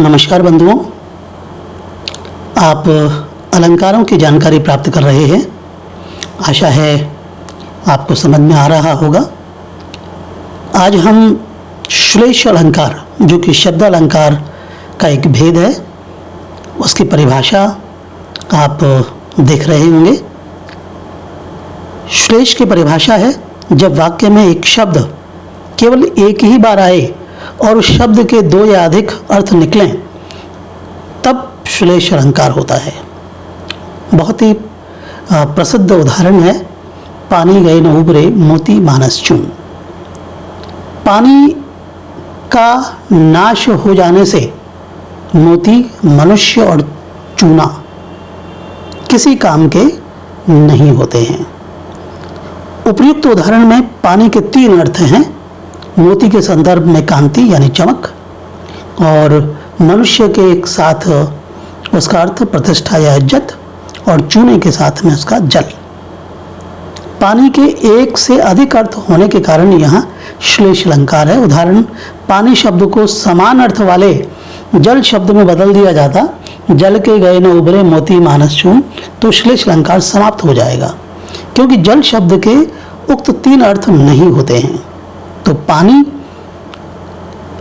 नमस्कार बंधुओं, आप अलंकारों की जानकारी प्राप्त कर रहे हैं। आशा है आपको समझ में आ रहा होगा। आज हम श्लेष अलंकार, जो कि शब्द अलंकार का एक भेद है, उसकी परिभाषा आप देख रहे होंगे। श्लेष की परिभाषा है जब वाक्य में एक शब्द केवल एक ही बार आए और उस शब्द के दो या अधिक अर्थ निकलें, तब श्लेष अलंकार होता है। बहुत ही प्रसिद्ध उदाहरण है, पानी गए न उबरे मोती मानस चून। पानी का नाश हो जाने से मोती, मनुष्य और चूना किसी काम के नहीं होते हैं। उपर्युक्त उदाहरण में पानी के तीन अर्थ हैं। मोती के संदर्भ में कांति यानी चमक, और मनुष्य के साथ उसका अर्थ प्रतिष्ठा या इज्जत, और चूने के साथ में उसका जल। पानी के एक से अधिक अर्थ होने के कारण यहाँ श्लेष अलंकार है। उदाहरण, पानी शब्द को समान अर्थ वाले जल शब्द में बदल दिया जाता, जल के गए न उबरे मोती मानस चून, तो श्लेष अलंकार समाप्त हो जाएगा, क्योंकि जल शब्द के उक्त तीन अर्थ नहीं होते हैं। तो पानी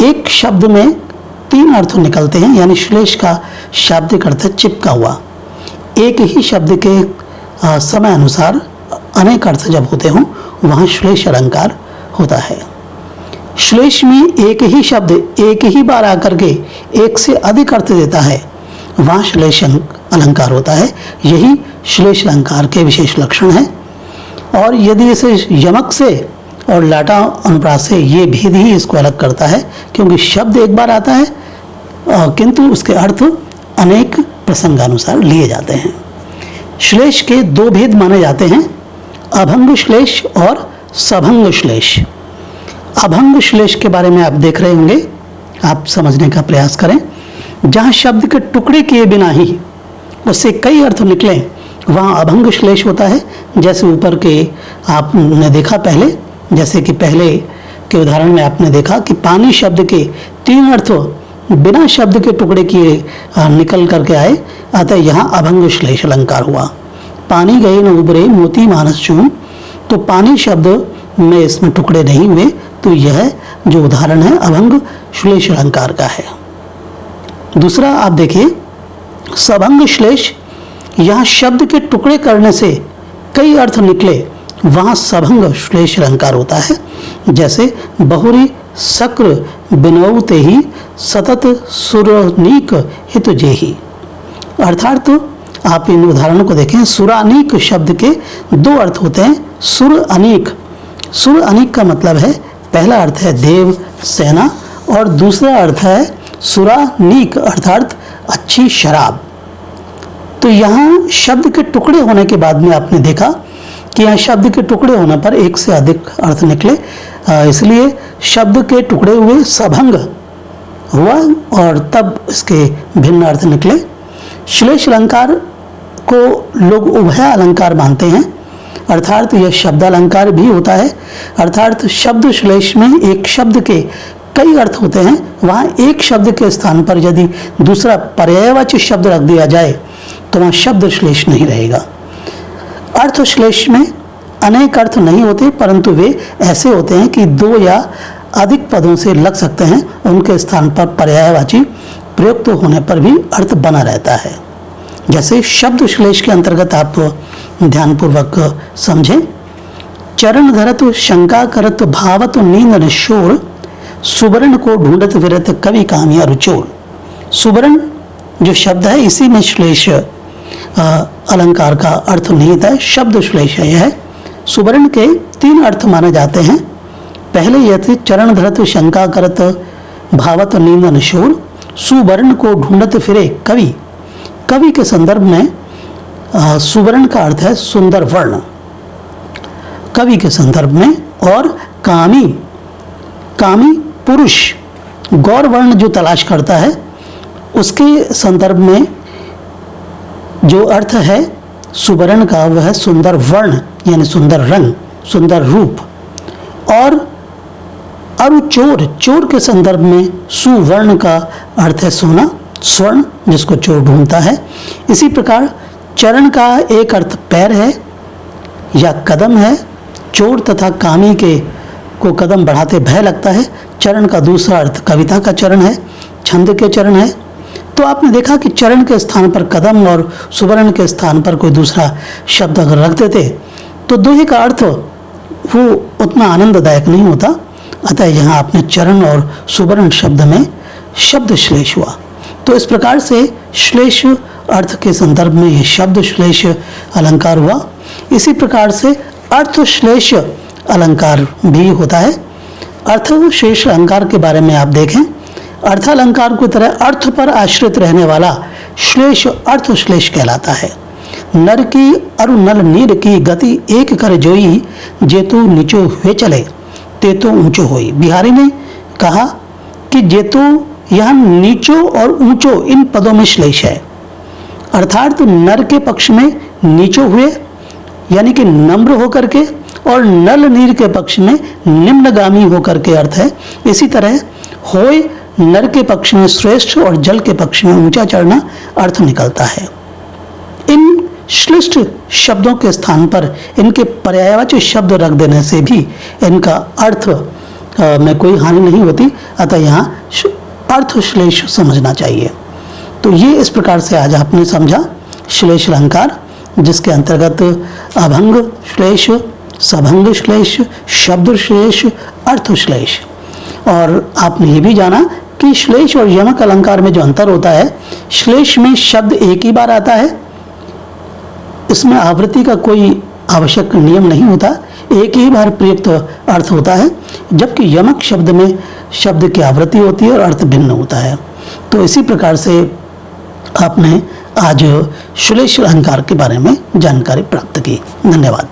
एक शब्द में तीन अर्थ निकलते हैं, यानी श्लेष का शाब्दिक अर्थ चिपका हुआ। एक ही शब्द के समय अनुसार अनेक अर्थ जब होते हों, वहाँ श्लेष अलंकार होता है। श्लेष में एक ही शब्द एक ही बार आकर के एक से अधिक अर्थ देता है, वहाँ श्लेष अलंकार होता है। यही श्लेष अलंकार के विशेष लक्षण है। और यदि इसे यमक से और लाटा अनुप्रास से, ये भेद ही इसको अलग करता है, क्योंकि शब्द एक बार आता है किंतु उसके अर्थ अनेक प्रसंगानुसार लिए जाते हैं। श्लेष के दो भेद माने जाते हैं, अभंग श्लेष और सभंग श्लेष। अभंग श्लेष के बारे में आप देख रहे होंगे, आप समझने का प्रयास करें। जहाँ शब्द के टुकड़े किए बिना ही उससे कई अर्थ निकलें, वहाँ अभंग श्लेष होता है। जैसे ऊपर के आपने देखा पहले, जैसे कि पहले के उदाहरण में आपने देखा कि पानी शब्द के तीन अर्थ बिना शब्द के टुकड़े किए निकल करके आए, अतः यहाँ अभंग श्लेष अलंकार हुआ। पानी गए न उबरे मोती मानस चून, तो पानी शब्द में इसमें टुकड़े नहीं हुए, तो यह जो उदाहरण है अभंग श्लेष अलंकार का है। दूसरा आप देखिए, सभंग श्लेष, यहाँ शब्द के टुकड़े करने से कई अर्थ निकले, वहाँ सभंग श्लेष अलंकार होता है। जैसे बहुरी सक्र बिनौते ही सतत सुरनीक हित जेही। अर्थात आप इन उदाहरणों को देखें। सुरानीक शब्द के दो अर्थ होते हैं, सुर अनीक। सुर अनीक का मतलब है, पहला अर्थ है देव, सेना, और दूसरा अर्थ है सुरानीक अर्थात अच्छी शराब। तो यहाँ शब्द के टुकड़े होने के बाद में आपने देखा कि यहाँ शब्द के टुकड़े होने पर एक से अधिक अर्थ निकले, इसलिए शब्द के टुकड़े हुए सभंग हुआ और तब इसके भिन्न अर्थ निकले। श्लेष अलंकार को लोग उभय अलंकार मानते हैं, अर्थात यह शब्द अलंकार भी होता है। अर्थात शब्द श्लेष में एक शब्द के कई अर्थ होते हैं, वहाँ एक शब्द के स्थान पर यदि दूसरा पर्यायवाची शब्द रख दिया जाए तो वहाँ शब्द श्लेष नहीं रहेगा। अर्थ श्लेष में अनेक अर्थ नहीं होते, परंतु वे ऐसे होते हैं कि दो या अधिक पदों से लग सकते हैं, उनके स्थान पर पर्यायवाची प्रयुक्त होने पर भी अर्थ बना रहता है। जैसे शब्द श्लेष के अंतर्गत आप ध्यानपूर्वक समझें। चरण धरत शंका करत भावत नींद निशोर, सुवर्ण को ढूंढत विरत कवि कामिया रुचोर। सुवर्ण जो शब्द है, इसी में श्लेष अलंकार का अर्थ निहित है, शब्द श्लेष है यह। सुवर्ण के तीन अर्थ माने जाते हैं। पहले यह थे, चरण धरत शंका करत भावत नींद निशोर, सुवर्ण को ढूंढत फिरे कवि। कवि के संदर्भ में सुवर्ण का अर्थ है सुंदर वर्ण, कवि के संदर्भ में। और कामी, कामी पुरुष, गौर वर्ण जो तलाश करता है, उसके संदर्भ में जो अर्थ है सुवर्ण का, वह सुंदर वर्ण यानी सुंदर रंग, सुंदर रूप। और अरु चोर, चोर के संदर्भ में सुवर्ण का अर्थ है सोना, स्वर्ण, जिसको चोर ढूंढता है। इसी प्रकार चरण का एक अर्थ पैर है या कदम है। चोर तथा कामी के को कदम बढ़ाते भय लगता है। चरण का दूसरा अर्थ कविता का चरण है, छंद के चरण है। तो आपने देखा कि चरण के स्थान पर कदम और सुवर्ण के स्थान पर कोई दूसरा शब्द अगर रख देते तो दोहे का अर्थ वो उतना आनंददायक नहीं होता। अतः यहाँ आपने चरण और सुवर्ण शब्द में शब्द श्लेष हुआ। तो इस प्रकार से श्लेष अर्थ के संदर्भ में ये शब्द श्लेष अलंकार हुआ। इसी प्रकार से अर्थ श्लेष अलंकार भी होता है। अर्थ श्लेष अलंकार के बारे में आप देखें, अर्थालंकार की तरह अर्थ पर आश्रित रहने वाला श्लेष अर्थ श्लेष कहलाता है। नर की अरु नल नीर की गति एक कर जोई, जेतु नीचो हुए चले तेतो ऊंचो होई। बिहारी ने कहा कि जेतु यहाँ नीचो और ऊंचो इन पदों में श्लेष है, अर्थात नर के पक्ष में नीचो हुए यानी कि नम्र होकर के, और नल नीर के पक्ष में निम्नगामी होकर के अर्थ है। इसी तरह होय नर के पक्ष में श्रेष्ठ और जल के पक्ष में ऊंचा चढ़ना अर्थ निकलता है। इन श्लिष्ट शब्दों के स्थान पर इनके पर्यायवाची शब्द रख देने से भी इनका अर्थ में कोई हानि नहीं होती। अतः यहाँ अर्थ श्लेष समझना चाहिए। तो ये इस प्रकार से आज आपने समझा श्लेष अलंकार, जिसके अंतर्गत अभंग श्लेष, सभंग श्लेष, शब्द श्लेष, अर्थ श्लेष। और आपने ये भी जाना कि श्लेष और यमक अलंकार में जो अंतर होता है, श्लेष में शब्द एक ही बार आता है, इसमें आवृत्ति का कोई आवश्यक नियम नहीं होता, एक ही बार प्रयुक्त अर्थ होता है, जबकि यमक शब्द में शब्द की आवृत्ति होती है और अर्थ भिन्न होता है। तो इसी प्रकार से आपने आज श्लेष अलंकार के बारे में जानकारी प्राप्त की। धन्यवाद।